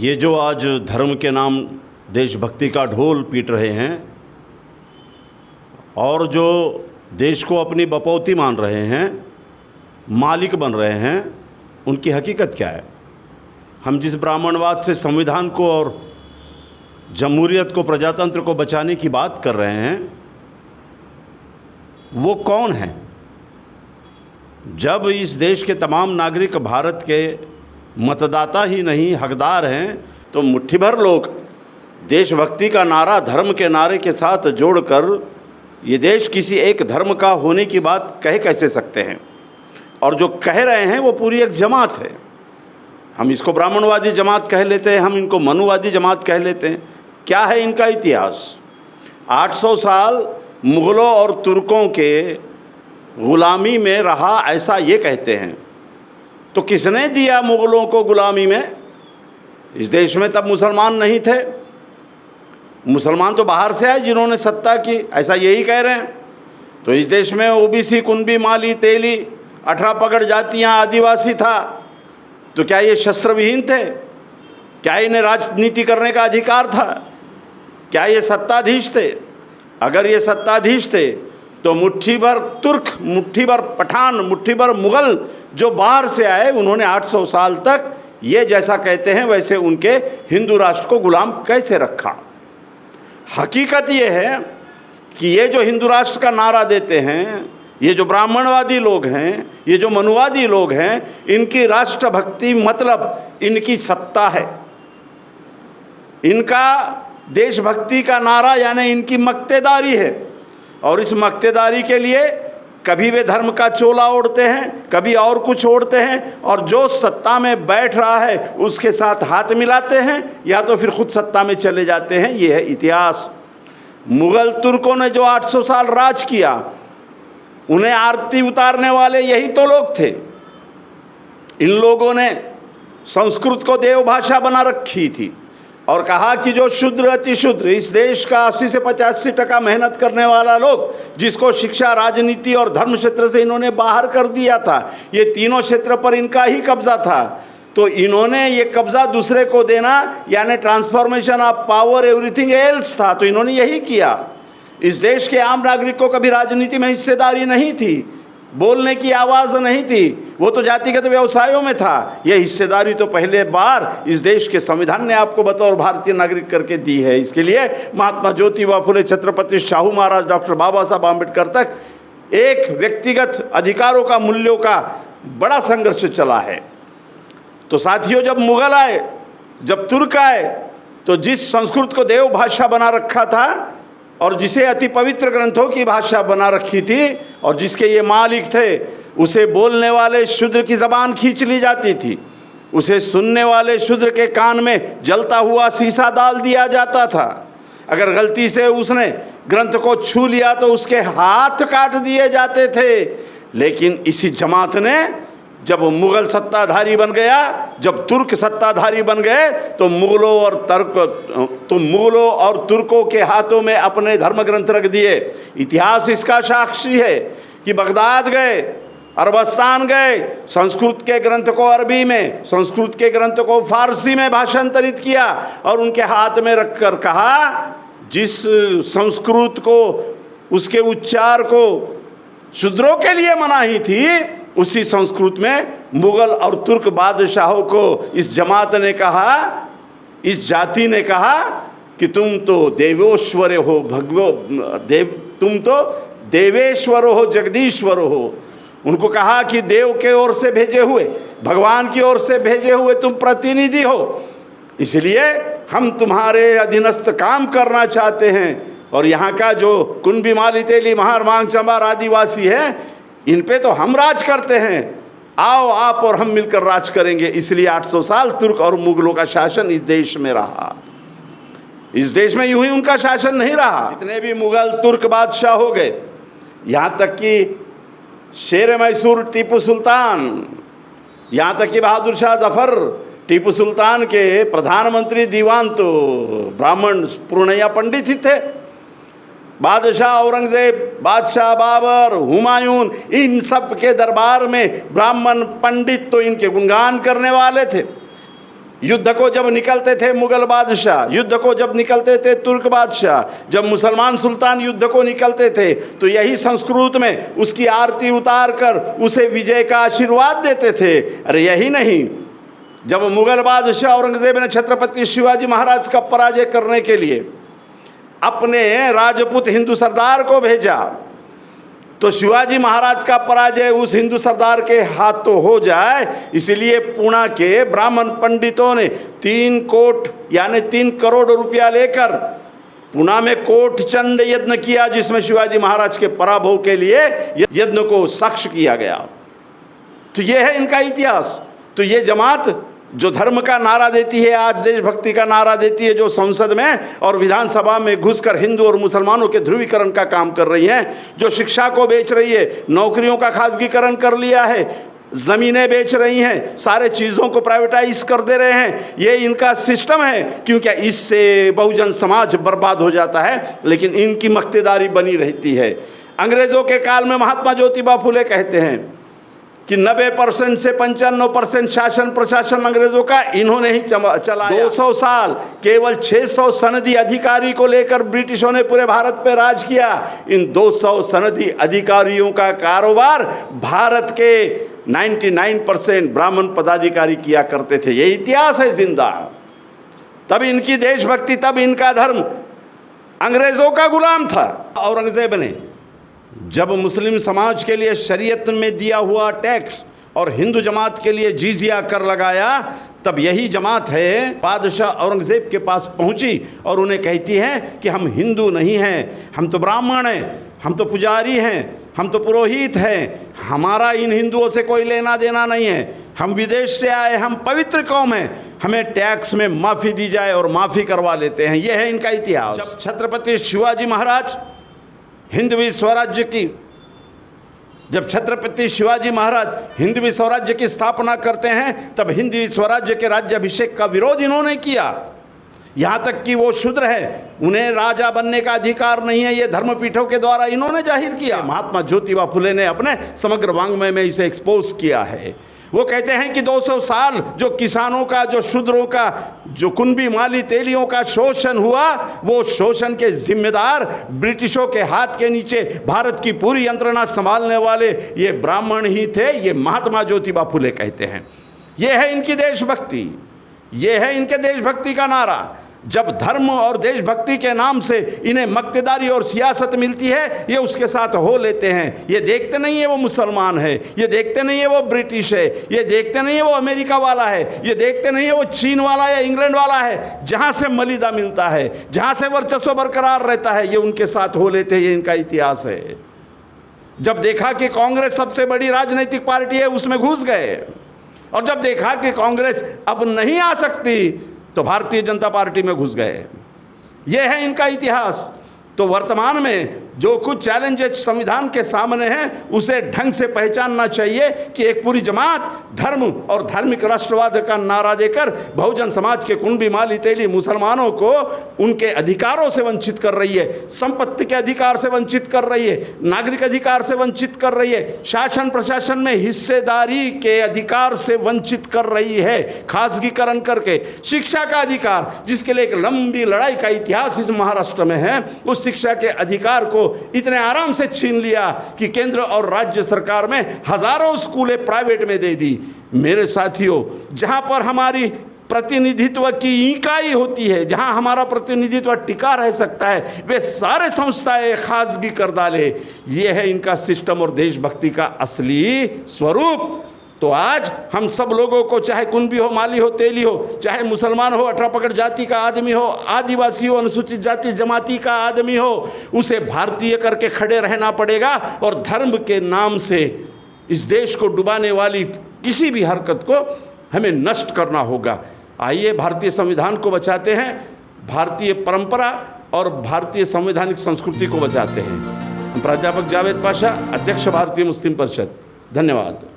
ये जो आज धर्म के नाम देशभक्ति का ढोल पीट रहे हैं और जो देश को अपनी बपौती मान रहे हैं, मालिक बन रहे हैं, उनकी हकीकत क्या है? हम जिस ब्राह्मणवाद से संविधान को और जमहूरियत को, प्रजातंत्र को बचाने की बात कर रहे हैं, वो कौन है? जब इस देश के तमाम नागरिक भारत के मतदाता ही नहीं हकदार हैं, तो मुट्ठी भर लोग देशभक्ति का नारा धर्म के नारे के साथ जोड़कर ये देश किसी एक धर्म का होने की बात कह कैसे सकते हैं? और जो कह रहे हैं वो पूरी एक जमात है। हम इसको ब्राह्मणवादी जमात कह लेते हैं, हम इनको मनुवादी जमात कह लेते हैं। क्या है इनका इतिहास? 800 साल मुग़लों और तुर्कों के ग़ुलामी में रहा, ऐसा ये कहते हैं। तो किसने दिया मुग़लों को ग़ुलामी में? इस देश में तब मुसलमान नहीं थे, मुसलमान तो बाहर से आए जिन्होंने सत्ता की, ऐसा यही कह रहे हैं। तो इस देश में ओबीसी, कुनबी, माली, तेली, 18 पगड़ जातियाँ, आदिवासी था। तो क्या ये शस्त्र विहीन थे? क्या इन्हें राजनीति करने का अधिकार था? क्या ये सत्ताधीश थे? अगर ये सत्ताधीश थे तो मुट्ठी भर तुर्क, मुट्ठी भर पठान, मुट्ठी भर मुग़ल जो बाहर से आए, उन्होंने 800 साल तक ये जैसा कहते हैं वैसे उनके हिंदू राष्ट्र को गुलाम कैसे रखा? हकीकत ये है कि ये जो हिंदू राष्ट्र का नारा देते हैं, ये जो ब्राह्मणवादी लोग हैं, ये जो मनुवादी लोग हैं, इनकी राष्ट्रभक्ति मतलब इनकी सत्ता है। इनका देशभक्ति का नारा यानी इनकी मक्तेदारी है। और इस मक्तेदारी के लिए कभी वे धर्म का चोला ओढ़ते हैं, कभी और कुछ ओढ़ते हैं, और जो सत्ता में बैठ रहा है उसके साथ हाथ मिलाते हैं या तो फिर खुद सत्ता में चले जाते हैं। ये है इतिहास। मुग़ल तुर्कों ने जो 800 साल राज किया, उन्हें आरती उतारने वाले यही तो लोग थे। इन लोगों ने संस्कृत को देव भाषा बना रखी थी और कहा कि जो शूद्र अति शूद्र, इस देश का 80 से 85% मेहनत करने वाला लोग, जिसको शिक्षा, राजनीति और धर्म क्षेत्र से इन्होंने बाहर कर दिया था, ये तीनों क्षेत्र पर इनका ही कब्जा था। तो इन्होंने ये कब्जा दूसरे को देना यानी transformation of power everything else था। तो इन्होंने यही किया। इस देश के आम नागरिक को कभी राजनीति में हिस्सेदारी नहीं थी, बोलने की आवाज़ नहीं थी, वो तो जातिगत व्यवसायों में था। ये हिस्सेदारी तो पहले बार इस देश के संविधान ने आपको बतौर भारतीय नागरिक करके दी है। इसके लिए महात्मा ज्योतिबा फुले, छत्रपति शाहू महाराज, डॉक्टर बाबा साहब आम्बेडकर तक एक व्यक्तिगत अधिकारों का, मूल्यों का बड़ा संघर्ष चला है। तो साथियों, जब मुग़ल आए, जब तुर्क आए, तो जिस संस्कृत को देव भाषा बना रखा था और जिसे अति पवित्र ग्रंथों की भाषा बना रखी थी और जिसके ये मालिक थे, उसे बोलने वाले शूद्र की ज़बान खींच ली जाती थी। उसे सुनने वाले शूद्र के कान में जलता हुआ शीशा डाल दिया जाता था। अगर गलती से उसने ग्रंथ को छू लिया तो उसके हाथ काट दिए जाते थे। लेकिन इसी जमात ने जब मुग़ल सत्ताधारी बन गया, जब तुर्क सत्ताधारी बन गए, तो मुग़लों और तुर्कों के हाथों में अपने धर्म ग्रंथ रख दिए। इतिहास इसका साक्षी है कि बगदाद गए, अरबस्तान गए, संस्कृत के ग्रंथ को अरबी में, संस्कृत के ग्रंथ को फारसी में भाषांतरित किया और उनके हाथ में रखकर कहा, जिस संस्कृत को, उसके उच्चार को शूद्रों के लिए मनाही थी, उसी संस्कृत में मुग़ल और तुर्क बादशाहों को इस जमात ने कहा, इस जाति ने कहा कि तुम तो देवेश्वर हो, तुम तो देवेश्वर हो, जगदीश्वर हो। उनको कहा कि देव के ओर से भेजे हुए, भगवान की ओर से भेजे हुए तुम प्रतिनिधि हो, इसलिए हम तुम्हारे अधीनस्थ काम करना चाहते हैं। और यहाँ का जो कुनबी, माली, तेली, महार, मांग, चंबार आदिवासी है, इन पे तो हम राज करते हैं। आओ आप और हम मिलकर राज करेंगे। इसलिए 800 साल तुर्क और मुग़लों का शासन इस देश में रहा। इस देश में यूं ही उनका शासन नहीं रहा। जितने भी मुग़ल तुर्क बादशाह हो गए, यहाँ तक कि शेर मैसूर टीपू सुल्तान, यहाँ तक कि बहादुर शाह जफ़र, टीपू सुल्तान के प्रधानमंत्री दीवान तो ब्राह्मण पूर्णैया पंडित ही थे। बादशाह औरंगजेब, बादशाह बाबर, हुमायूं, इन सब के दरबार में ब्राह्मण पंडित तो इनके गुणगान करने वाले थे। युद्ध को जब निकलते थे मुगल बादशाह, युद्ध को जब निकलते थे तुर्क बादशाह, जब मुसलमान सुल्तान युद्ध को निकलते थे तो यही संस्कृत में उसकी आरती उतार कर उसे विजय का आशीर्वाद देते थे। अरे यही नहीं, जब मुगल बादशाह औरंगजेब ने छत्रपति शिवाजी महाराज का पराजय करने के लिए अपने राजपूत हिंदू सरदार को भेजा, तो शिवाजी महाराज का पराजय उस हिंदू सरदार के हाथों हो जाए, इसलिए पुणे के ब्राह्मण पंडितों ने 3 कोट यानी 3 करोड़ रुपया लेकर पुणे में कोट चंड यज्ञ किया, जिसमें शिवाजी महाराज के पराभव के लिए यज्ञ को साक्ष्य किया गया। तो ये है इनका इतिहास। तो ये जमात जो धर्म का नारा देती है, आज देशभक्ति का नारा देती है, जो संसद में और विधानसभा में घुसकर हिंदू और मुसलमानों के ध्रुवीकरण का काम कर रही हैं, जो शिक्षा को बेच रही है, नौकरियों का खासगीकरण कर लिया है, ज़मीनें बेच रही हैं, सारे चीज़ों को प्राइवेटाइज कर दे रहे हैं, ये इनका सिस्टम है। क्योंकि इससे बहुजन समाज बर्बाद हो जाता है, लेकिन इनकी मख्तेदारी बनी रहती है। अंग्रेज़ों के काल में महात्मा ज्योतिबा फुले कहते हैं कि 90% से 95% शासन प्रशासन अंग्रेजों का इन्होंने ही चलाया। 200 साल केवल 600 सनदी अधिकारी को लेकर ब्रिटिशों ने पूरे भारत पे राज किया। इन 200 सनदी अधिकारियों का कारोबार भारत के 99% ब्राह्मण पदाधिकारी किया करते थे। ये इतिहास है जिंदा। तब इनकी देशभक्ति, तब इनका धर्म अंग्रेजों का गुलाम था। औरंगजेब ने जब मुस्लिम समाज के लिए शरीयत में दिया हुआ टैक्स और हिंदू जमात के लिए जिजिया कर लगाया, तब यही जमात है बादशाह औरंगजेब के पास पहुंची और उन्हें कहती है कि हम हिंदू नहीं हैं, हम तो ब्राह्मण हैं, हम तो पुजारी हैं, हम तो पुरोहित हैं, हमारा इन हिंदुओं से कोई लेना देना नहीं है, हम विदेश से आए, हम पवित्र कौम हैं, हमें टैक्स में माफ़ी दी जाए, और माफ़ी करवा लेते हैं। यह है इनका इतिहास। जब छत्रपति शिवाजी महाराज हिंदवी स्वराज्य की जब छत्रपति शिवाजी महाराज हिंदवी स्वराज्य की स्थापना करते हैं, तब हिंदवी स्वराज्य के राज्याभिषेक का विरोध इन्होंने किया। यहाँ तक कि वो शूद्र है, उन्हें राजा बनने का अधिकार नहीं है, ये धर्मपीठों के द्वारा इन्होंने जाहिर किया। महात्मा ज्योतिबा फुले ने अपने समग्र वाङ्मय में इसे एक्सपोज किया है। वो कहते हैं कि 200 साल जो किसानों का, जो शूद्रों का, जो कुंभी माली तेलियों का शोषण हुआ, वो शोषण के जिम्मेदार ब्रिटिशों के हाथ के नीचे भारत की पूरी यंत्रणा संभालने वाले ये ब्राह्मण ही थे। ये महात्मा ज्योतिबा फुले कहते हैं। ये है इनकी देशभक्ति, ये है इनके देशभक्ति का नारा। जब धर्म और देशभक्ति के नाम से इन्हें मक्तेदारी और सियासत मिलती है, ये उसके साथ हो लेते हैं। ये देखते नहीं है वो मुसलमान है, ये देखते नहीं है वो ब्रिटिश है, ये देखते नहीं है वो अमेरिका वाला है, ये देखते नहीं है वो चीन वाला या इंग्लैंड वाला है। जहाँ से मलिदा मिलता है, जहाँ से वर्चस्व बरकरार रहता है, ये उनके साथ हो लेते हैं। ये इनका इतिहास है। जब देखा कि कांग्रेस सबसे बड़ी राजनीतिक पार्टी है, उसमें घुस गए, और जब देखा कि कांग्रेस अब नहीं आ सकती, तो भारतीय जनता पार्टी में घुस गए। यह है इनका इतिहास। तो वर्तमान में जो कुछ चैलेंजेस संविधान के सामने हैं, उसे ढंग से पहचानना चाहिए कि एक पूरी जमात धर्म और धार्मिक राष्ट्रवाद का नारा देकर बहुजन समाज के कुंभी माली तेली मुसलमानों को उनके अधिकारों से वंचित कर रही है, संपत्ति के अधिकार से वंचित कर रही है, नागरिक अधिकार से वंचित कर रही है, शासन प्रशासन में हिस्सेदारी के अधिकार से वंचित कर रही है, खासगीकरण करके शिक्षा का अधिकार, जिसके लिए एक लंबी लड़ाई का इतिहास इस महाराष्ट्र में है, उस शिक्षा के अधिकार को इतने आराम से छीन लिया कि केंद्र और राज्य सरकार में हजारों स्कूलें प्राइवेट में दे दी। मेरे साथियों, जहां पर हमारी प्रतिनिधित्व की इकाई होती है, जहां हमारा प्रतिनिधित्व टिका रह सकता है, वे सारे संस्थाएं खासगी कर डाले। ये है इनका सिस्टम और देशभक्ति का असली स्वरूप। तो आज हम सब लोगों को, चाहे कुंभी हो, माली हो, तेली हो, चाहे मुसलमान हो, 18 पकड़ जाति का आदमी हो, आदिवासी हो, अनुसूचित जाति जमाती का आदमी हो, उसे भारतीय करके खड़े रहना पड़ेगा। और धर्म के नाम से इस देश को डुबाने वाली किसी भी हरकत को हमें नष्ट करना होगा। आइए भारतीय संविधान को बचाते हैं, भारतीय परंपरा और भारतीय संवैधानिक संस्कृति को बचाते हैं। प्राध्यापक जावेद पाशा, अध्यक्ष भारतीय मुस्लिम परिषद। धन्यवाद।